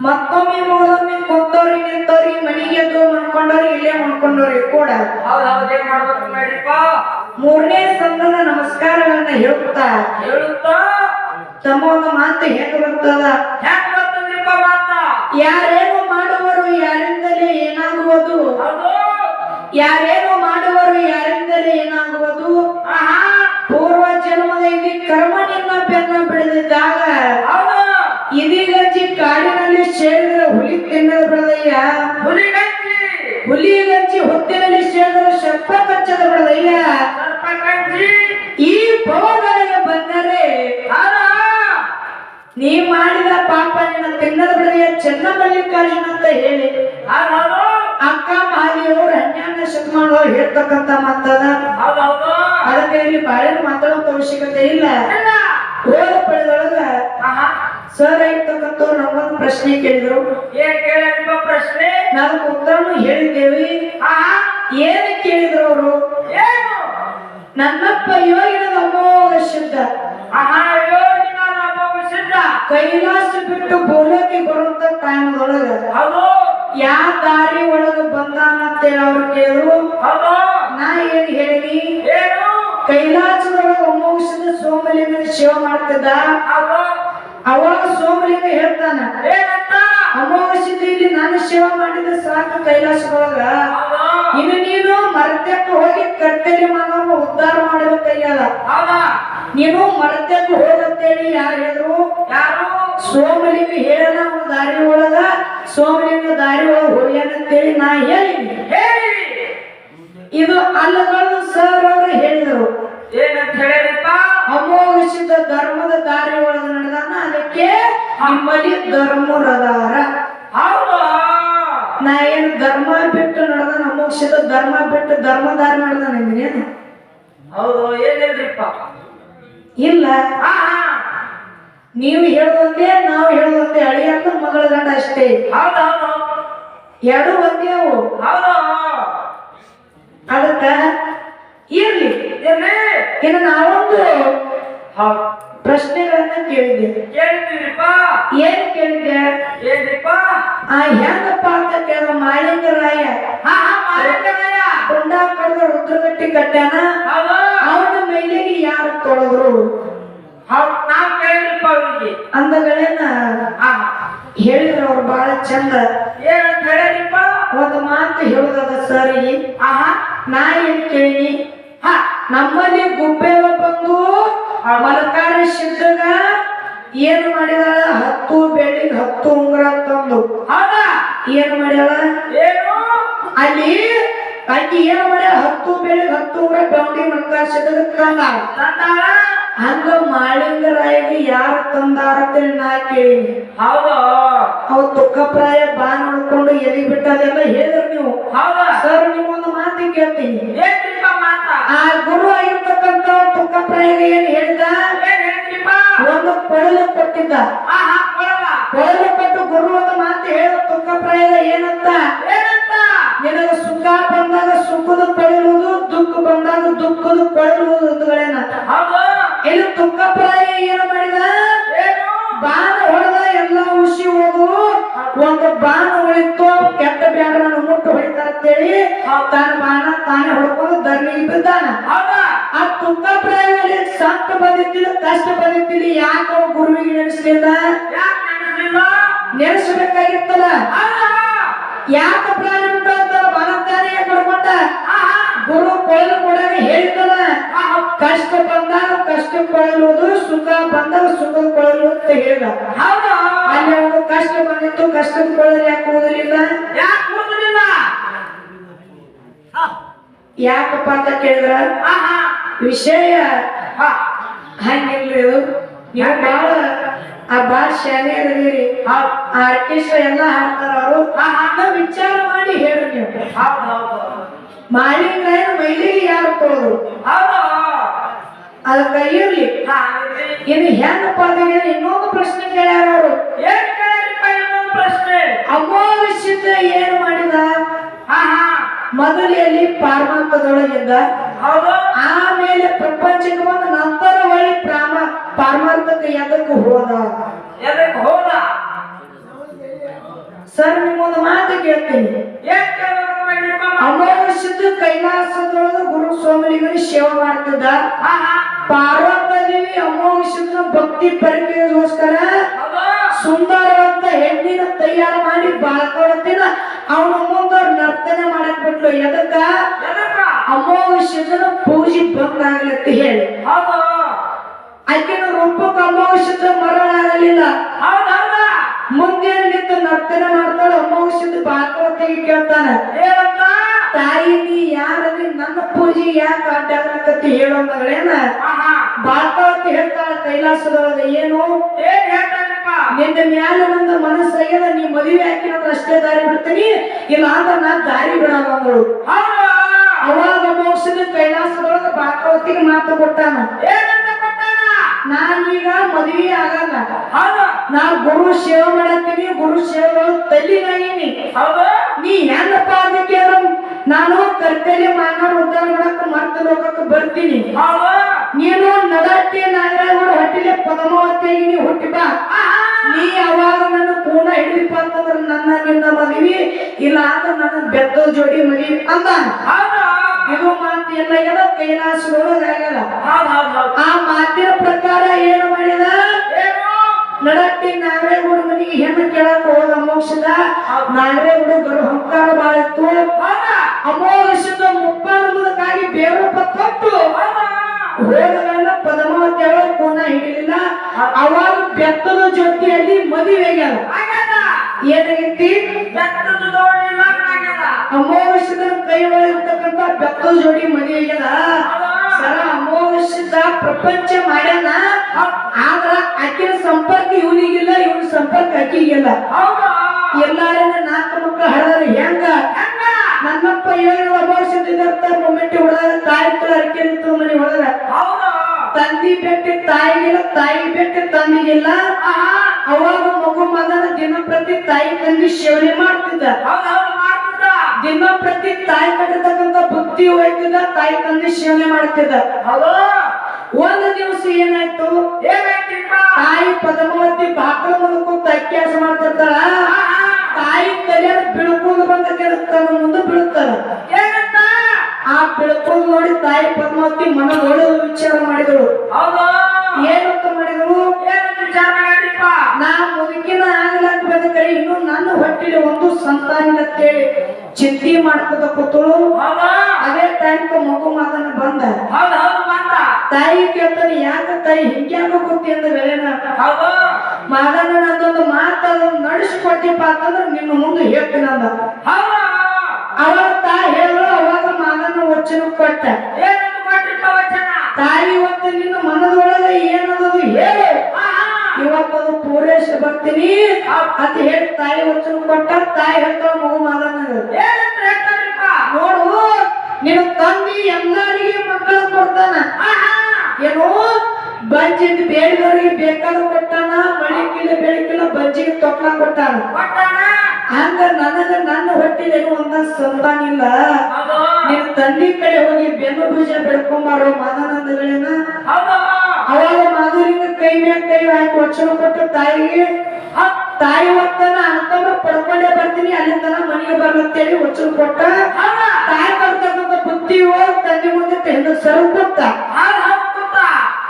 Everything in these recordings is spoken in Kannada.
ಮತ್ತೊಮ್ಮೆ ಮೂರೊಮ್ಮೆ ಕೊತ್ತೋರಿ ನಿಂತೋರಿ ಮನೆಗೆ ಎದ್ದು ಮಾಡ್ಕೊಂಡವ್ರಿ ಇಲ್ಲೇ ಮಾಡ್ಕೊಂಡವ್ರಿ ಕೂಡ ಮೂರನೇ ಸಂಘದ ನಮಸ್ಕಾರಗಳನ್ನ ಹೇಳುತ್ತಾ ತಮ್ಮ ಒಂದು ಮಾತು ಹೆಂಗ ಬರ್ತದ ಯಾರೇನು ಮಾಡುವರು ಯಾರಿಂದಲೇ ಏನಾಗುವುದು ಯಾರೇನು ಮಾಡುವರು ಯಾರಿಂದಲೇ ಏನಾಗುವುದು ಪೂರ್ವ ಜನ್ಮದಲ್ಲಿ ಕರ್ಮನಿಂದ ಬೆನ್ನ ಬಿಡದಿದ್ದಾಗ ಇದೀಗಂಜಿ ಕಾಡಿನಲ್ಲಿ ಸೇರಿದ ಹುಲಿ ತಿನ್ನದ ಬಿಡದಯ್ಯ ಹುಲಿಗಂಜಿ ಹೊತ್ತಿನಲ್ಲಿ ಸೇರಿದ ಸರ್ಪ ಕಚ್ಚದ ಬಿಡದಯ್ಯ ಈ ಭವಗಳಿಗೆ ಬಂದರೆ ನೀ ಮಾಡಿದ ಪಾಪ ನಿನ್ನ ತಿನ್ನದ ಬಿಡದೆಯ ಚೆನ್ನಮಲ್ಲಿಕಾರ್ಜುನ ಅಂತ ಹೇಳಿ ಅಕ್ಕ ಮಹಾದೇವರು 12ನೇ ಶತಮಾನದವ್ರು ಹೇಳ್ತಕ್ಕಂತ ಮಾತದ ಅದಕ್ಕೆ ಇಲ್ಲಿ ಬಾಳೆ ಮಾತಾಡುವಂತ ಅವಶ್ಯಕತೆ ಇಲ್ಲ ಹೋದ ಪಡೆದೊಳಗ ಸರ್ ಆಗಿರ್ತಕ್ಕಂಥವ್ರು ನಮ್ಮೊಂದು ಪ್ರಶ್ನೆ ಕೇಳಿದ್ರು ಪ್ರಶ್ನೆ ನಾವು ಉತ್ತರನು ಹೇಳಿದ್ದೇವೆ ಏನು ಕೇಳಿದ್ರು ಅವರು ನನ್ನಪ್ಪ ಯೋಗಿನ ಅಮೋಘ ಸಿದ್ಧ ಕೈಲಾಸ ಬಿಟ್ಟು ಬೋಲಕ್ಕೆ ಬರುವಂತ ಟೈಮ್ದೊಳಗ ಯಾವ ದಾರಿ ಒಳಗ ಬಂದಾನಂತೇಳಿ ಅವ್ರು ಕೇಳಿದ್ರು ನಾ ಏನ್ ಹೇಳಿ ಕೈಲಾಸದೊಳಗ ಅಮೋಘ ಸೋಮಲಿಂಗನ ಸೇವೆ ಮಾಡ್ತಿದ್ದ ಅವಾಗ ಸೋಮಲಿಂಗ ಹೇಳ್ತಾನ ಅಮೋಘ ಇಲ್ಲಿ ನಾನು ಸೇವೆ ಮಾಡಿದ ಸಾಕು ಕೈಲಾಸದೊಳಗ ಇನ್ನು ನೀನು ಮರತ್ಯಕ್ಕೆ ಹೋಗಿ ಕರ್ತವ್ಯ ಮಾನವ ಉದ್ಧಾರ ಮಾಡಬೇಕಯ್ಯಲ್ಲ ನೀನು ಮರತ್ಯಕ್ಕೆ ಹೋಗತ್ತೇಳಿ ಯಾರು ಹೇಳಿದ್ರು ಸೋಮಲಿಂಗ ಹೇಳನ ಒಂದು ದಾರಿ ಒಳಗ ಸೋಮಲಿಂಗ ದಾರಿ ಒಳಗ ಹೋಗ್ಯಾನಂತೇಳಿ ನಾ ಹೇಳಿ ಇದು ಅಲ್ಲಗಳು ಸರ್ ಅವರು ಹೇಳಿದರು ಏನಂತ ಹೇಳಿರಪ್ಪ ಅಮೋಘ ಸಿದ್ಧ ಧರ್ಮದ ದಾರಿ ಒಳಗ ನಡೆದಾನ ಅದಕ್ಕೆ ನಿಮ್ಮಲ್ಲಿ ಧರ್ಮರದಾರ ನಾ ಏನು ಧರ್ಮ ಬಿಟ್ಟು ನಡೆದಾನ ಅಮೋಘ ಸಿದ್ಧ ಧರ್ಮ ಬಿಟ್ಟು ಧರ್ಮ ದಾರಿ ನಡೆದಾನ ಅಂದಿನೇನು ಹೌದು ಏನಿಲ್ರಿಪ್ಪ ಇಲ್ಲ ನೀವು ಹೇಳುವಂತೆ ನಾವು ಹೇಳುವಂತೆ ಅಳಿಯಂತ ಮಗಳ ಗಂಡ ಅಷ್ಟೇ ಎರಡು ಒಂದೇ ಅವು ಅದಕ್ಕ ಇರ್ಲಿ ಇನ್ನು ನಾವೊಂದು ಪ್ರಶ್ನೆಗಳನ್ನ ಕೇಳಿದ್ದೆ ಏನ್ ಕೇಳಿದ್ದೆ ಹೆಂಗಪ್ಪ ಅಂತ ಕೇಳಿದ ಮಾಳಿಂಗರಾಯ ಕೊಂಡ ಕಡ್ದ ರುದ್ರಗಟ್ಟಿ ಕಟ್ಟ್ಯಾನ ಅವನ ಮೈಲಿಗೆ ಯಾರು ತೊಳೆದ್ರು ಅಂದಗಳೇನ ಹೇಳಿದ್ರು ಅವ್ರು ಬಹಳ ಚಂದ ಒಂದು ಮಾತು ಹೇಳುದದ ಸರಿ ನಾ ಏನ್ ಕೇಳಿ ನಮ್ಮಲ್ಲಿ ಗುಬ್ಬೆಗ ಬಂದು ಮಲಕಾರ ಸಿದ್ಧಗ ಏನು ಮಾಡಿದಾಳ 10 ಬೆಳ್ಳಿಗೆ 10 ಉಂಗುರ ತಂದು ಏನು ಮಾಡ್ಯಾಳ ಅಲ್ಲಿ ಆಕಿ ಏನು ಮಾಡ್ಯಾಳ 10 ಬೆಳ್ಳಿಗೆ 10 ಉಂಗುರ ಬೆಂಡಿ ಮಲಕಾರ ಸಿದ್ಧಗ ತಂದಾಳ ಹಂಗ ಮಾಳಿಂಗರಾಯಿಗೆ ಯಾರು ತಂದಾರತ್ತೇಳಿ ನಾ ಕೇಳಿ ಅವ್ ತುಕ್ಕಪ್ರಾಯ ಬಾ ನೋಡ್ಕೊಂಡು ಎದಿ ಬಿಟ್ಟದೆಲ್ಲ ಹೇಳಿದ್ರು ನೀವು ಸರ್ ನಿಮ್ಮೊಂದು ಮಾತಿ ಕೇಳ್ತೀನಿ ಆ ಗುರು ಆಗಿರ್ತಕ್ಕಂಥ ತುಕ್ಕಪ್ರಾಯಿಗೆ ಏನ್ ಹೇಳಿದ ಒಂದು ಕೊಳಲು ಕೊಟ್ಟಿದ್ದ ಕೊಳಲು ಕೊಟ್ಟು ಗುರು ಒಂದು ಮಾತು ಹೇಳ ತುಕ್ಕಪ್ರಾಯದ ಏನಂತ ನಿನಗೆ ಸುಖ ಬಂದಾಗ ಸುಖದ ಕೊಳಲುವುದು ದುಃಖ ಬಂದಾಗ ದುಃಖದ ಕೊಳಲುವುದು ಅಂದುಗಳೇನ ಇಲ್ಲಿ ತುಕ್ಕಪ್ರಾಯ ಏನು ಮಾಡಿದ ಬಾಣ ಹೊಡೆದ ಎಲ್ಲ ಉಸಿ ಹೋದು ಒಂದು ಬಾಣ ಉಳಿತು ಕೆಟ್ಟ ಬ್ಯಾಡ ನಾನು ಮುಟ್ಟು ಹೊಡಿತಾರಂತೇಳಿ ತಾನ ಬಾಣ ತಾನೇ ಹೊಡ್ಕೊಂಡು ಧರ್ಮಿಗೆ ಬಿದ್ದಾನ ಆ ತುಕ್ಕಪ್ರಾಯದಲ್ಲಿ ಸಂಕ ಬಂದಿತ್ತಿಲ್ಲ ಕಷ್ಟ ಬಂದಿತ್ತಿಲ್ಲ ಯಾಕೆ ಗುರುವಿಗೆ ನೆನೆಸಲಿಲ್ಲ ನೆನೆಸಬೇಕಾಗಿತ್ತಲ್ಲ ಯಾಕೆ ಪ್ರಾಣ ಅಂತ ಬಾಣತಾನೆ ಕೊಡ್ಕೊಂಡ ಗುರು ಕೊಳಲು ಕೊಡಾಗ ಹೇಳಿದ್ದಲ್ಲ ಕಷ್ಟ ಬಂದಾಗ ಕಷ್ಟ ಕೊಳಲುವುದು ಸುಖ ಬಂದಾಗ ಸುಖದ ಕೊಳಲು ಅಂತ ಹೇಳಿದ ಅಲ್ಲಿ ಅವನು ಕಷ್ಟ ಬಂದಿತ್ತು ಕಷ್ಟದ ಕೊಳಲು ಯಾಕೆ ಓದಲಿಲ್ಲ ಯಾಕಪ್ಪ ಅಂತ ಕೇಳಿದ್ರ ವಿಷಯ ಹಂಗಿಲ್ರಿ ನೀವು ಬಾಳ ಬಾಳ ಶಾಲೆ ಅದೀರಿ ಆರ್ಕೆಸ್ಟ್ರಾ ಎಲ್ಲ ಹಾಡ್ತಾರ ಅವರು ವಿಚಾರ ಮಾಡಿ ಹೇಳಿ ನೀವು ಮಾಳಿಂಗರಾಯನ ಮೈಲಿಗೆ ಯಾರು ಕೊಡೋದು ಅದಕ್ಕ ಇರ್ಲಿ ಇನ್ನು ಹೆಂಗಪ್ಪ ಅಂದ್ರೆ ಇನ್ನೊಂದು ಪ್ರಶ್ನೆ ಕೇಳ್ಯಾರ ಅವರು ಅಮೋಘ ಸಿದ್ಧ ಏನು ಮಾಡಿದ ಮೊದಲಲ್ಲಿ ಪಾರ್ಮಾಂತದೊಳಗಿದ್ದ ಆಮೇಲೆ ಪ್ರಪಂಚಕ್ಕೆ ಬಂದ ನಂತರ ಹೊಳ್ಳಿ ಪಾರಮಾರ್ಥಕ ಎದಕ್ಕೆ ಹೋದ? ಎದಕ್ಕೆ ಹೋದ? ಸರ್ ನಿಮ್ಮೊಂದು ಮಾತು ಕೇಳ್ತೀನಿ. ಏನ್ ಕೇಳ್ಬೇಕು ಮಾಡ್ರಿಪ್ಪ? ಅಮಾವಾಸ್ಯದ ಕೈಲಾಸದೊಳಗ ಗುರು ಸ್ವಾಮಿಗಳಿಗೆ ಸೇವೆ ಮಾಡ್ತಿದ್ದ. ಪಾರ್ವತದೇವಿ ಅಮಾವಾಸ್ಯದ ಭಕ್ತಿ ಪರೀಕ್ಷೆಗೋಸ್ಕರ ಸುಂದರವಾದ ಹೆಣ್ಣಿನ ತಯಾರು ಮಾಡಿ ಬಾಳ್ಕೊಳತಿನ ಅವನ ಮುಂದ ನರ್ತನೆ ಮಾಡಕ್ ಬಿಟ್ಲು. ಎದಕ್ಕ? ಅಮಾವಾಸ್ಯದ ಪೂಜೆ ಬಂದ್ ಆಗ್ಲತ್ತಿ ಹೇಳಿ. ಆಕೆನ ರೂಪಕ್ಕೆ ಅಮಾವಾಸ್ಯದ ಮರಳಾಗಲಿಲ್ಲ. ಮುಂದೆ ನಿಂತು ನರ್ತನೆ ಮಾಡ್ತಾಳೆ. ಅಮಾವಾಸ್ಯದ ಬಾಳ್ಕೊಳತಿಗೆ ಕೇಳ್ತಾನೆ, ತಾಯಿ ನೀ ಯಾರಲ್ಲಿ ನನ್ನ ಪೂಜೆ ಯಾಕೆ ಅಡ್ಡಾಗಲಕತ್ತಿ ಹೇಳೋ ಮಗಳೇನ? ಬಾಳ್ಕೊಳತಿ ಹೇಳ್ತಾಳ ಕೈಲಾಸದೊಳಗ, ಏನು ನಿನ್ನ ಮ್ಯಾಲ ನಂದು ಮನಸ್ಸಾಗ್ಯದ, ನೀ ಮದುವೆ ಹಾಕಿನಂದ್ರೆ ಅಷ್ಟೇ ದಾರಿ ಬಿಡ್ತೀನಿ, ಇಲ್ಲ ಅಂದ್ರೆ ನಾ ದಾರಿ ಬಿಡಲ್ಲ ಅಂದಳು. ಅವಾಗ ಮೋಕ್ಷದ ಕೈಲಾಸದೊಳಗ ಬಾಳ್ಕೊಳತಿಗೆ ಮಾತು ಕೊಟ್ಟಾನ, ನಾನೀಗ ಮದುವೆ ಆಗಲ್ಲ, ನಾ ಗುರು ಸೇವೆ ಮಾಡತ್ತೀನಿ, ಗುರು ಸೇವೆ ತಲ್ಲಿನಾಗೀನಿ. ನೀ ಹೆಣ್ಣಪ್ಪ ಅದಕ್ಕೆ ನಾನು ಕರ್ತವ್ಯ ಮಾನವ ಉದ್ಧಾರ ಮಾಡಕ್ಕೆ ಮರ್ತ ಲೋಕಕ್ಕೆ ಬರ್ತೀನಿ. ನೀನು ನಡಟ್ಟಿ ನಾಗರಾಜ ಹೊಟ್ಟಿಲೆ ಪದ್ಮಾವತಿಯಾಗಿ ನೀ ಹುಟ್ಟಿ ಬಾ. ನೀ ಅವಾಗ ನನ್ನ ಪೂರ್ಣ ಹಿಡಿದಿಪ್ಪ ಅಂತಂದ್ರೆ ನನ್ನ ನಿನ್ನ ಮದುವೆ, ಇಲ್ಲ ಅಂದ್ರೆ ನನ್ನ ಬೆತ್ತದ ಜೋಡಿ ಮದುವೆ ಅಂದ. ಇದು ಮಾತು ಎಲ್ಲ ಏನೋ ಕೈಲಾಸದೊಳಗಾಗಲ್ಲ. ಆ ಮಾತಿನ ಪ್ರಕಾರ ಏನು ಮಾಡಿದ? ನಡಟ್ಟಿ ನಾಗರೇಗೌಡ ಮನೆಗೆ ಹೆಣ್ಣು ಕೇಳಕ್ ಹೋದ ಅಮೋಕ್ಷದ. ನಾಗರೇಗೌಡ ಗರು ಹಂಕಾರ ಬಾಳಿತ್ತು. ಅಮೋಕ್ಷದ ಮುಪ್ಪಾನಕ್ಕಾಗಿ ಬೇರೊಬ್ಬ ಕೊಟ್ಟು ಹೋದಗಲ್ಲ ಪದ್ಮಾವತಿ ಅವಳ ಕೋನ ಹಿಡಿಲಿಲ್ಲ. ಅವಾಗ ಬೆತ್ತದ ಜೊತೆಯಲ್ಲಿ ಮದುವೆಗ್ಯಾರ. ಏನಾಗೈತಿ? ಅಮೋಘದ ಕೈ ಒಳಗಿರ್ತಕ್ಕಂಥ ಬೆತ್ತದ ಜೋಡಿ ಮದುವೆಗ್ಯಾರ. ಸರ ಅಮೋಘದ ಪ್ರಪಂಚ ಮಾಡ್ಯಾನ, ಆದ್ರ ಆಕಿನ ಸಂಪರ್ಕ ಇವನಿಗಿಲ್ಲ, ಇವನ ಸಂಪರ್ಕ ಆಕಿಗಿಲ್ಲ. ಎಲ್ಲಾರನ್ನ 4 ಮಕ್ಕಳು ಹರಿದಾರ. ಹೆಂಗ? ನನ್ನಪ್ಪ ಏನು ಅಮೋಘದ ಮೊಮೆಂಟ್ ಹೊಡೆದಾಗ ತಾಯಿ ಅರಿಕೆ ಮನೆ ಹೊಡೆದ. ತಂದಿ ಬೆಟ್ಟಿ ತಾಯಿಗಿಲ್ಲ, ತಾಯಿ ಬೆಟ್ಟಿ ತಂದಿಗಿಲ್ಲ. ಅವಾಗ ಮಗು ಮಗನ ದಿನ ಪ್ರತಿ ತಾಯಿ ತಂದಿ ಸೇವನೆ ಮಾಡ್ತಿದ್ದ. ದಿನ ಪ್ರತಿ ತಾಯಿ ಕಟ್ಟಿರ್ತಕ್ಕಂಥ ಭಕ್ತಿ ಹೋಯ್ತಿದ್ದ, ತಾಯಿ ತಂದಿ ಸೇವನೆ ಮಾಡ್ತಿದ್ದ. ಒಂದು ದಿವಸ ಏನಾಯ್ತು? ತಾಯಿ ಪದ್ಮಾವತಿ ಬಾಕಲ ಮುಂದಕ್ಕೂ ತಕ್ಯಾಸ ಮಾಡ್ತಿರ್ತಾಳ. ತಾಯಿ ತಲೆ ಬಿಳ್ಕೊಂಡು ಬಂದ ಕೆಡತಾನ ಮುಂದೆ ಬೀಳ್ತಾರ. ಆ ಬೆಳಕೊಂಡು ನೋಡಿ ತಾಯಿ ಪದ್ಮಾವತಿ ಮನದೊಳಗೆ ವಿಚಾರ ಮಾಡಿದಳು. ಏನಂತ ಮಾಡಿದಳು? ನಾ ಮುದುಕಿನ ಆಗ್ಲಾಕ ಬೇಕರೆ ಇನ್ನು ನನ್ನ ಹೊಟ್ಟಿಲಿ ಒಂದು ಸಂತಾನ ಅಂತೇಳಿ ಚಿಂತೆ ಮಾಡ್ತದ ಕೂತಳು. ಅದೇ ಟೈಮ್ಗೆ ಮಗು ಮಗನ ಬಂದ. ತಾಯಿ ಕೇಳ್ತಾನೆ, ಯಾಕ ತಾಯಿ ಹಿಂಗ್ಯಾಕ ಕೂತಿ ಅಂದ ಬೆಳೆನ? ಮಗನ ನಂದೊಂದು ಮಾತದ ನಡೆಸ್ಕೊಟ್ಟಿಪ್ಪ ಅಂತಂದ್ರೆ ನಿನ್ನ ಮುಂದೆ ಹೇಳ್ತೀನಿ ಅಂದ. ಅವಾಗ ತಾಯಿ ಹೇಳು. ಅವಾಗ ಮಗನ ವಚನ ಕೊಟ್ಟ. ತಾಯಿ ಇವತ್ತು ನಿನ್ನ ಮನದೊಳಗೆ ಏನದು ಹೇಳು, ಇವತ್ತದು ಪೂರೈಸ ಬರ್ತೀನಿ ಅಂತ ಹೇಳಿ ತಾಯಿ ವಚನ ಕೊಟ್ಟ. ತಾಯಿ ಹೇಳ್ತಾಳ ಮಗು ಮಗನ, ನೋಡು ನಿನ್ನ ತಂದಿ ಎಲ್ಲರಿಗೆ ಮಕ್ಕಳ ಕೊಡ್ತಾನ. ಏನೋ ಬಂಜಿಂದ ಬೇಡಿದವರಿಗೆ ಬೇಕಾದ ಕೊಟ್ಟಾನ, ಮಳಿಕಿಲ್ಲ ಬೆಳಕಿಲ್ಲ ಬಂಜಿಗೆ ತೊಟ್ಲ ಕೊಟ್ಟಾನ. ಹಂಗ ನನಗ ನನ್ನ ಹೊಟ್ಟಿಗೆ ಒಂದ ಸಂತಾನಿಲ್ಲ. ನಿನ್ನ ತಂದಿ ಕಡೆ ಹೋಗಿ ಬೆನ್ನು ಬೀಜ ಬೆಳ್ಕೊಂಬಾರೋ ಮಾದಾನಂದಗಳೇನ. ಅವಾಗ ಮಾಧುರಿಗೆ ಕೈ ಮ್ಯಾಗ ಕೈ ಹಾಕಿ ವಚನ ಕೊಟ್ಟು ತಾಯಿಗೆ, ತಾಯಿ ಹೊತ್ತನ ಅಂತಂದ್ರೆ ಪಡ್ಕೊಂಡೇ ಬರ್ತೀನಿ, ಅಲ್ಲಿ ತನ ಮನೆಗೆ ಬರ್ಲತ್ತೇಳಿ ವಚನ ಕೊಟ್ಟ. ತಾಯಿ ಬರ್ತಕ್ಕಂಥ ಬುದ್ಧಿ ಹೋಗಿ ತಂದೆ ಮುಂದೆ ಹೆಣ್ಣು ಸರ್ ಕೊಟ್ಟ.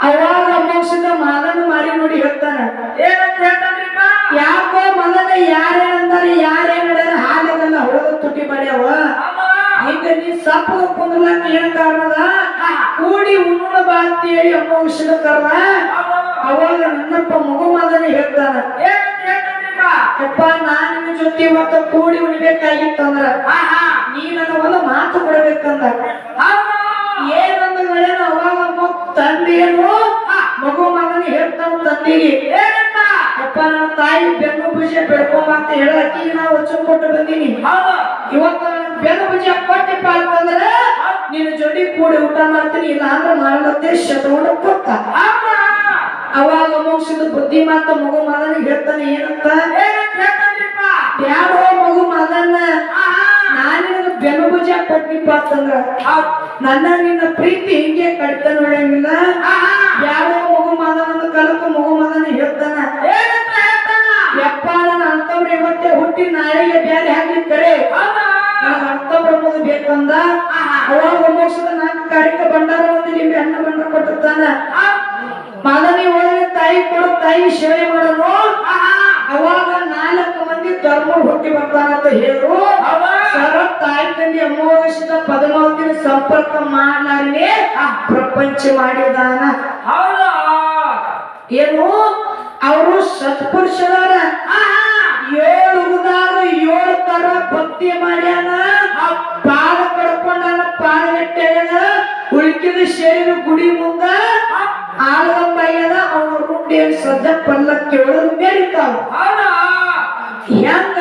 ಅವಾಗ ಅಮೋಕ್ಷದ ಮಾದನ ಮಾರಿ ನೋಡಿ ಹೇಳ್ತಾನೆ, ಯಾಕೋ ಮಗನ ಯಾರೇನಂದಾರೆ ಯಾರೇನ ಹಾಲೆಲ್ಲ ಹೊಡೆದ ತುಟಿ ಮಾಡ್ಯಾವ. ಈಗ ನೀ ಸಪ್ಪ ಕುಂದ್ರಲಕ್ಕ ಏನ್ ಕಾರಣದ? ಕೂಡಿ ಉಣ್ಣುಣ ಬಾ ಅಂತ ಹೇಳಿ ಅಮೋಕ್ಷದ ಕರ್ದ. ಅವಾಗ ನನ್ನಪ್ಪ ಮಗು ಮಗನೇ ಹೇಳ್ತಾನ, ಯಪ್ಪ ನಾನ್ ನಿನ್ನ ಜೊತೆ ಇವತ್ತ ಕೂಡಿ ಉಣ್ಬೇಕಾಗಿತ್ತಂದ್ರ ನೀ ನನ್ನ ಒಂದು ಮಾತು ಕೊಡ್ಬೇಕಂದ. ಏನಂದ್ಗಳೇನು? ಅವಾಗ ತಂದೆಯನ್ನು ಮಗು ಮಗನ ಹೇಳ್ತಾನ ತಂದೆಗೆ, ಯಪ್ಪ ನನ್ನ ತಾಯಿ ಬೆನ್ನು ಭುಜ ಬೆಳ್ಕೊಂಬ ಅಂತ ಹೇಳಕ್ಕೆ ನಾ ವಚನ ಕೊಟ್ಟು ಬಂದೀನಿ. ಇವತ್ತು ಬೆನ್ನು ಭುಜ ಕೊಟ್ಟಿಪ್ಪ ಅಂತಂದ್ರೆ ನಿನ್ನ ಜೊತೆ ಕೂಡಿ ಊಟ ಮಾಡ್ತೀನಿ, ಇಲ್ಲ ಅಂದ್ರೆ ಮಾಡಲತ್ತೆ ಶತೋಡ ಕೊಟ್ಟ. ಅವಾಗ ಮೋಕ್ಷದ ಬುದ್ಧಿ ಮಾತ ಮಗು ಮಗನಿಗೆ ಹೇಳ್ತಾನೆ, ಏನಂತ? ಬ್ಯಾಡೋ ಮಗು ಮಗನ, ನಾನಿನ ಬೆನ್ನು ಭುಜ ಕೊಟ್ಟಿಪ್ಪ ಅಂತಂದ್ರ ನನ್ನ ನಿನ್ನ ಪ್ರೀತಿ ಹಿಂಗೆ ಕಡಿತ ನೋಡಂಗಿಲ್ಲ. ಬ್ಯಾಡೋ ಮಗು ಮದನನ್ನು ಕಲಕು ಮಗು ಮದನ ಹೇಳ್ತಾನ ಏನಂತ ಹೇಳ್ತಾನ? ಯಪ್ಪ ನನ್ನ ಅಂತವ್ರು ಇವತ್ತೇ ಹುಟ್ಟಿ ನಾಳೆಗೆ ಬ್ಯಾರೆ ಹಾಕಿ ಕರೆ ಹೌದಾ? ನನಗೆ ಅಂತವ್ರು ಅನ್ನೋದು ಬೇಕಂದ ಅವಾಗ ಮೋಕ್ಷದ ನಾಲ್ಕು ಕಾರ್ಯಕ್ಕೆ ಭಂಡಾರ ಒಂದು ನಿಂಬೆ ಹಣ್ಣು ಭಂಡಾರ ಕೊಟ್ಟಿರ್ತಾನ ಮದನಿ ಹೋದ್ರೆ ತಾಯಿ ಕೊಡು ತಾಯಿ ಸೇವೆ ಮಾಡೋನು ಅವಾಗ 4 ಮಂದಿ ಧರ್ಮ ಹುಟ್ಟಿ ಬರ್ತಾರಂತ ಹೇಳಿದ್ರು ಸರ ತಾಯಿ ತಂದೆ ಅಮೋಘದ ಪದ್ಮಾವತಿನ ಸಂಪರ್ಕ ಮಾಡಲಾರನೆ ಪ್ರಪಂಚ ಮಾಡಿದಾನ ಹೌದಾ? ಏನು ಅವರು ಸತ್ಪುರುಷರ 7 ಯುಗದಾಗ 7 ತರ ಭಕ್ತಿ ಮಾಡ್ಯಾನ ಪಾದ ಕಡ್ಕೊಂಡಾನ ಪಾದಗಟ್ಟೆನ ಉಳ್ಕಿದ ಶರೀರ ಗುಡಿ ಮುಂದ ಆಳದಂಬಾಗ್ಯದ ಅವನ ರುಂಡಿಯಲ್ಲಿ ಸದ್ದ ಪಲ್ಲಕ್ಕಿ ಒಳಗೆ ಮೇರಿತಾವ ಹೌದಾ? ಹೆಂಗ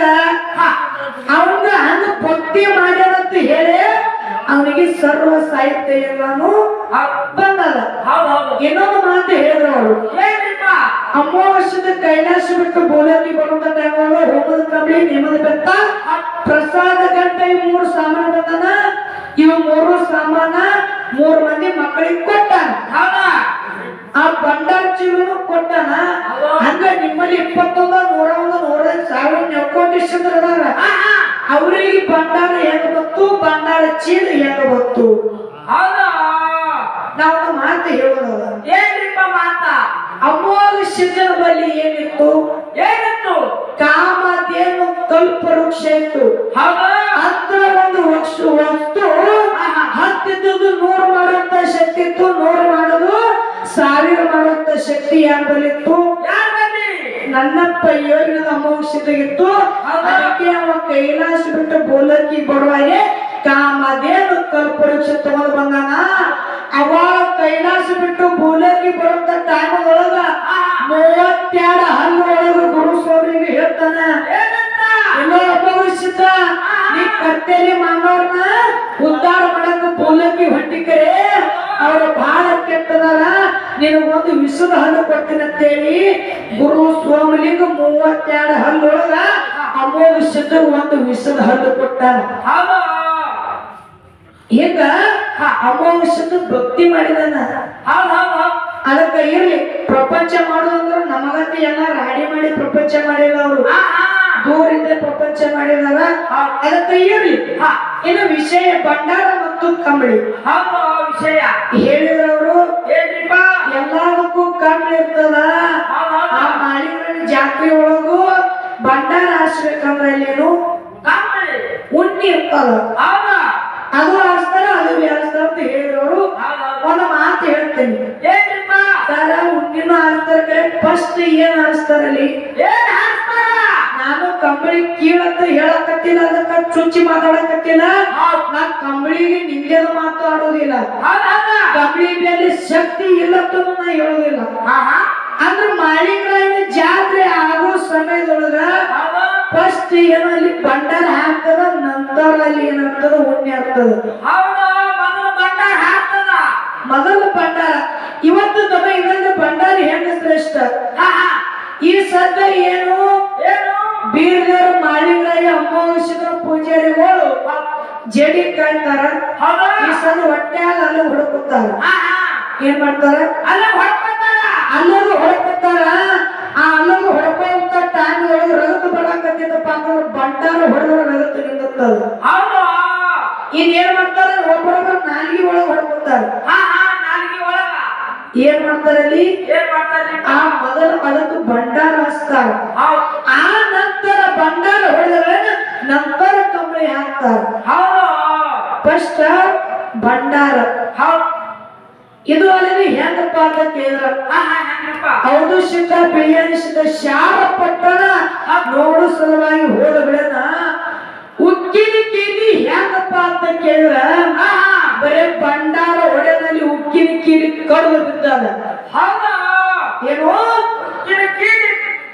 ಅವನ ಹಂಗ ಭಕ್ತಿ ಮಾಡ್ಯಾನಂತ ಹೇಳಿ ಅವನಿಗೆ ಸರ್ವ ಸಾಹಿತ್ಯ ಎಲ್ಲಾನು ಬಂದದ ಹೌದೌದು. ಇನ್ನೊಂದು ಮಾತು ಹೇಳಿದ್ರು ಅವರು ಏನ್ರಿಪ್ಪ? ಅಮಾವಾಸ್ಯದ ಕೈಲಾಸ ಬಿಟ್ಟು ಬೋಲಗಿ ಬರುವಂತ ಟೈಮಲ್ಲಿ ಹೋಮದ ಕಂಬಳಿ ನೇಮದ ಬೆತ್ತ ಪ್ರಸಾದ ಗಂಟೆ 3 ಸಾಮಾನು ಬಂದನ ಇವು 3 ಸಾಮಾನ 3 ಮಂದಿ ಮಕ್ಕಳಿಗೆ ಕೊಟ್ಟಾನ ಹೌದಾ? ಆ ಭಂಡಾರ ಚೀಲನು ಕೊಟ್ಟಾನ ಹಂಗ ನಿಮ್ಮಲ್ಲಿ 21 101 105 ಸಾವಿರ ನೆಕ್ಕೊಂಡಿಸಿದ್ರ ಅದಾರ ಅವ್ರಿಗೆ ಭಂಡಾರ ಹೆಂಗ ಬಂತು ಭಂಡಾರ ಚೀಲ ಹೆಂಗ ಬಂತು ಹೌದಾ? ನಾವು ಮಾತು ಹೇಳೋದಲ್ಲ ಏನ್ರಿಪ್ಪ ಮಾತ? ಅಮೋಘ ಬಳಿ ಏನಿತ್ತು ಏನಿತ್ತು? ಕಾಮಧೇನು ಕಲ್ಪ ವೃಕ್ಷ ಇತ್ತು ಹೌದಾ? ಅಂತ ಒಂದು ವಸ್ತು ಹತ್ತಿದ್ದು 100 ಮಾಡುವಂತ ಶಕ್ತಿ ಇತ್ತು 100 ಮಾಡೋದು 1000 ಮಾಡುವಂತ ಶಕ್ತಿ ಯಾರ ಬಲಿತ್ತು ಯಾರ್ ಬಲ್ಲಿ? ನನ್ನಪ್ಪ ಯೋಗಿನ ಅಮೋಘಿಗಿತ್ತು ಅದಕ್ಕೆ ಅವ ಕೈಲಾಸ ಬಿಟ್ಟು ಬೋಲಕ್ಕಿ ಬರುವಾಗೆ ಕಾಮಧೇನು ಕಲ್ಪ ವೃಕ್ಷ ತಗೊಂಡು ಬಂದಾನ ಅವಾಗ ಕೈಲಾಸ ಬಿಟ್ಟು ಬೋಲಕ್ಕಿ ಬರುವಂತ ಟೈಮ್ ಒಳಗ 32 ಹಲ್ಲು ಒಳಗ ಗುರು ಸ್ವಾಮಿಗೆ ಹೇಳ್ತಾನ ಏನಂತ? ಎಲ್ಲೋ ಅಮೋಘಿಸಿದ್ದ ನೀ ಕರ್ತೇಲಿ ಮಾನವ್ರನ್ನ ಉದ್ಧಾರ ಮಾಡಂಗ ಬೋಲಕ್ಕಿ ಹೊಂಟಿಕರೆ ಅವ್ರ ಬಹಳ ಕೆಟ್ಟದಾರ ನಿನಗೊಂದು ವಿಷದ ಹಲ್ಲು ಕೊಡ್ತೀನಿ ಅಂತೇಳಿ ಗುರು ಸ್ವಾಮಿಲಿಂಗ 32 ಹಲ್ಲೊಳಗ ಅಮೋಘಿಸಿದ್ದ ಒಂದು ವಿಷದ ಹಲ್ಲು ಕೊಟ್ಟಾನ ಹೌದಾ? ಈಗ ಅಮೋಘಿಸಿದ್ದ ಭಕ್ತಿ ಮಾಡಿದಾನ ಹೌದ್ ಹೌದ್ ಹೌದ್. ಅದಕ್ಕೆ ಇರ್ಲಿ ಪ್ರಪಂಚ ಮಾಡೋದಂದ್ರ ನಮಗಂತ ಎಲ್ಲ ರಾಡಿ ಮಾಡಿ ಪ್ರಪಂಚ ಮಾಡಿಲ್ಲ ಅವರು ದೂರಿಂದ ಪ್ರಪಂಚ ಮಾಡಿದಾರ ಅದಕ್ಕೆ ಇರ್ಲಿ ಇನ್ನು ವಿಷಯ ಭಂಡಾರ ಮತ್ತು ಕಂಬಳಿ ಹೌದು ವಿಷಯ ಹೇಳಿದವರು ಏನ್ರಿಪ್ಪ? ಎಲ್ಲದಕ್ಕೂ ಕಂಬಳಿ ಇರ್ತದ ಆ ಮಾಲಿಂಗನ ಜಾತ್ರೆ ಒಳಗು ಭಂಡಾರ ಹಾಸ್ಬೇಕಂದ್ರ ಇಲ್ಲೇನು ಕಂಬಳಿ ಉಣ್ಣಿ ಇರ್ತದ ಹೌದಾ? ಅದು ಹಾಸ್ತಾರ ಅದು ಹಾಸ್ತಾರ ಅಂತ ಹೇಳಿದವರು ಒಂದು ಮಾತು ಹೇಳ್ತೇನೆ ಏನ್ರಿಪ್ಪ? ಸರ ಉಣ್ಣಿನ ಹಾಸ್ತಾರ ಕರೆ ಫಸ್ಟ್ ಏನ್ ಹಾಸ್ತಾರಲ್ಲಿ ಏನ್ ಹಾಕ್ತಾರ? ನಾನು ಕಂಬಳಿ ಕೀಳಂತ ಹೇಳಕತ್ತಿಲ್ಲ ಅದಕ್ಕ ಚುಚ್ಚಿ ಮಾತಾಡಕತ್ತಿಲ್ಲ ನಾ ಕಂಬಳಿಗೆ ನಿಂದೇನು ಮಾತಾಡೋದಿಲ್ಲ ಕಂಬಳಿ ಮೇಲೆ ಶಕ್ತಿ ಇಲ್ಲಂತ ನಾ ಹೇಳೋದಿಲ್ಲ ಅಂದ್ರೆ ಮಾಳಿಂಗರಾಯನ ಜಾತ್ರೆ ಆಗೋ ಸಮಯದೊಳಗ ಫಸ್ಟ್ ಏನೋ ಅಲ್ಲಿ ಭಂಡಾರ ಹಾಕ್ತದ ನಂತರ ಅಲ್ಲಿ ಏನಾಗ್ತದ ಉಣ್ಣೆ ಆಗ್ತದ ಹೌದು ಮೊದಲು ಭಂಡಾರ ಹಾಕ್ತದ ಮೊದಲು ಭಂಡಾರ ಇವತ್ತು ತಮ್ಮ ಇದೊಂದು ಭಂಡಾರ ಹೆಂಗ ಶ್ರೇಷ್ಠ ಈ ಸದ್ದ ಏನು ಏನು ಬೀರ್ಗರ ಮಾಳಿಂಗರಾಯ ಅಮಾವಾಸ್ಯದ ಪೂಜಾರಿಗಳು ಜಡಿ ಕಾಯ್ತಾರ ಈ ಸದ್ದ ಹೊಟ್ಟ್ಯಾಗ ಅಲ್ಲಿ ಹುಡುಕುತ್ತಾರ ಏನ್ ಮಾಡ್ತಾರ ಅಲ್ಲ ಹೊಡ್ಕೊತಾರ ಅಲ್ಲೂ ಹೊಡ್ಕೊತಾರ ಆ ಅಲ್ಲೂ ಹೊಡ್ಕೊಂತ ಟೈಮ್ ಒಳಗೆ ರಗತ್ತು ಬರಾಕತ್ತಿದ್ದಪ್ಪ ಅಂತಂದ್ರೆ ಭಂಡಾರ ಹೊಡೆದ್ರೆ ರಗತ್ತು ನಿಂತದ ಹೌದು ಏನ್ ಮಾಡ್ತಾರ ಒಬ್ಬರೊಬ್ಬರ ನಾಲ್ಗಿ ಒಳಗೆ ಹೊಡ್ಕೊತಾರ ನಾಲ್ಗಿ ಒಳಗ ಏನ್ ಮಾಡ್ತಾರಲ್ಲಿ ಏನ್ ಮಾಡ್ತಾರೆ ಆ ಮೊದಲು ಅದಕ್ಕೆ ಭಂಡಾರ ಹಚ್ತಾರ ಆ ನಂತರ ಭಂಡಾರ ಹೊಡೆದ್ರೆ ನಂತರ ಕಂಬಳಿ ಹಾಕ್ತಾರ ಹೌದು ಫಸ್ಟ್ ಭಂಡಾರ ಹೌದು ಇದು ಅಲ್ಲಿ ಹೆಂಗಪ್ಪ ಅಂತ ಕೇಳಿದ್ರ ಹೆಂಗಪ್ಪ ಹೌದು ಸಿದ್ಧ ಬಿರಿಯಾನಿ ಸಿದ್ಧ ಶಾರ ಪಟ್ಟಣ ನೋಡು ಸಲುವಾಗಿ ಹೋದ ಬಿಡನ ಉಕ್ಕಿನ ಕೀಲಿ ಹೆಂಗಪ್ಪ ಅಂತ ಕೇಳಿದ್ರ ಬರೇ ಭಂಡಾರ ಹೊಡೆನಲ್ಲಿ ಉಕ್ಕಿನ ಕೀಲಿ ಕಡಿದು ಬಿದ್ದಾದ ಹೌದಾ ಏನೋ ಕಿರಿಕಿರಿ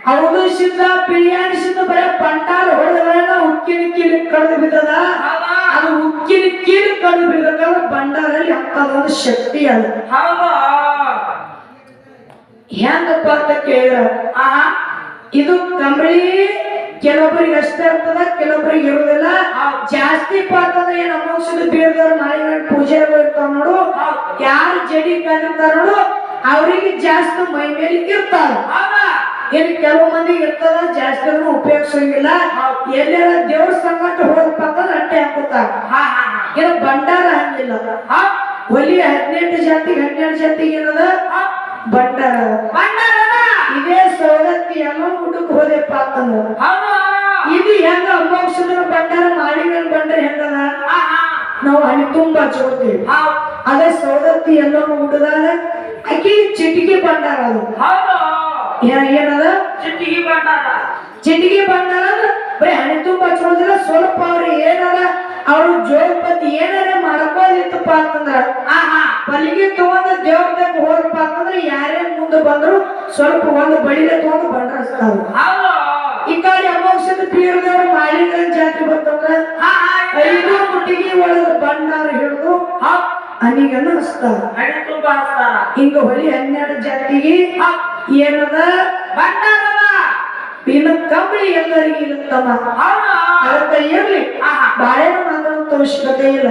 ಹೌದು ಸಿದ್ಧ ಬಿರಿಯಾನಿ ಸಿದ್ಧ ಬರೇ ಭಂಡಾರ ಹೊಡೆದ ಉಕ್ಕಿನ ಕೀಲಿ ಕಡಿದು ಬಿದ್ದದ ಅದು ಉಕ್ಕಿನ ಕೀಲಿ ಕಡಿದು ಬಿದ್ದಕ್ಕಂದ್ರೆ ಭಂಡಾರಲ್ಲಿ ಅಂತದೊಂದು ಶಕ್ತಿ ಅದ ಹೌದಾ ಹೆಂಗಪ್ಪ ಅಂತ ಕೇಳಿದ್ರ ಇದು ಕಂಬಳಿ ಕೆಲವೊಬ್ಬರಿಗೆ ಅಷ್ಟೇ ಇರ್ತದ ಕೆಲವೊಬ್ಬರಿಗೆ ಇರುವುದಿಲ್ಲ ಜಾಸ್ತಿ ಪಾತಂದ್ರೆ ಏನ್ ಅಮೋಕ್ಷದ ಬೀರ್ದವ್ರು ನಾಳೆ ಪೂಜೆ ಇರ್ತಾವ ನೋಡು ಯಾರು ಜಡಿ ಕಲಿತಾರ ನೋಡು ಅವ್ರಿಗೆ ಜಾಸ್ತಿ ಮೈ ಮೇಲೆ ಇರ್ತಾರ. ಹೌದಾ ಇನ್ನು ಕೆಲವು ಮಂದಿ ಇರ್ತದ ಜಾಸ್ತಿ ಉಪಯೋಗಿಸಂಗಿಲ್ಲ. ಎಲ್ಲೆಲ್ಲ ದೇವ್ರ ಸಂಗಟ ಹೋಗಪ್ಪ ಅಂದ್ರೆ ಅಟ್ಟೆ ಹಾಕುತ್ತಾರ. ಹಾ ಹಾ ಇನ್ನು ಭಂಡಾರ ಹಂಗಿಲ್ಲ. ಹಾ ಒಲಿ 18 ಜಾತಿಗೆ 12 ಜಾತಿಗೆ ಏನದ ಭಂಡಾರ. ಬಂಡಾರದ ಇದೇ ಸವಲತ್ತಿ ಎಲ್ಲ ಊಟಕ್ಕೆ ಹೋದೆಪ್ಪ ಅಂತಂದ್ರ ಹೌದಾ ಇದು ಹೆಂಗ ಅಮೋಕ್ಷದ ಭಂಡಾರ ಮಾಡಿಗಳ ಭಂಡಾರ ಹೆಂಗದ ಹಾ ಹಾ ನಾವು ಹಣಿ ತುಂಬಾ ಹಚ್ಕೋತೀವಿ. ಹೌದು ಅದೇ ಸವಲತ್ತಿ ಎಲ್ಲ ಊಟದಾಗ ಅಕ್ಕಿ ಚಿಟಿಕೆ ಭಂಡಾರ ಅದು. ಹೌದು ಏನದ ಚಿಟ್ಟಿಗೆ ಬಂಡಾರ ಚಿಟಿಕೆ ಭಂಡಾರ ಅಂದ್ರೆ ಬರೀ ಹಣಿ ತುಂಬ ಹಚ್ಕೋದಿಲ್ಲ. ಸ್ವಲ್ಪ ಅವ್ರು ಏನಾರ ಅವ್ರು ಜೋಗಪತಿ ಏನಾರ ಮಾಡ್ಕೋದಿತ್ತಪ್ಪ ಅಂತಂದ್ರ ಹಾ ಹಾ ಬಲಿಗೆ ತಗೊಂಡ ದೇವ್ರದಾಗ ಹೋಗಪ್ಪ ಅಂತಂದ್ರೆ ಯಾರೇ ಮುಂದೆ ಬಂದ್ರು ಸ್ವಲ್ಪ ಒಂದು ಬಳಿಗೆ ತಗೊಂಡು ಬಂಡಾರಿಸ್ತಾವ. ಹೌದು ಈ ಕಡೆ ಅಮೋಕ್ಷದ ಪೀರದವ್ರು ಮಾಲಿಗಳ ಜಾತ್ರೆ ಬರ್ತಂದ್ರ ಹಾ ಹಾ 5 ಮುಟ್ಟಿಗೆ ಒಳಗ ಭಂಡಾರ ಹಿಡಿದು ಅನಿಗನ್ನ ಹಚ್ತಾರ. ಹಣಿ ತುಂಬ ಹಚ್ತಾರ ಹಿಂಗ ಹೊಲಿ 12 ಜಾತಿಗೆ ಏನದ ಬಂಡಾರದ ಇನ್ನು ಕಂಬಳಿ ಎಲ್ಲರಿಗೆ ಇರುತ್ತಮ್ಮ. ಹೌದು ಅದಕ್ಕ ಇರ್ಲಿ ಬಾಳೆಹಣ್ಣು ಮಂಗಳ ಅವಶ್ಯಕತೆ ಇಲ್ಲ.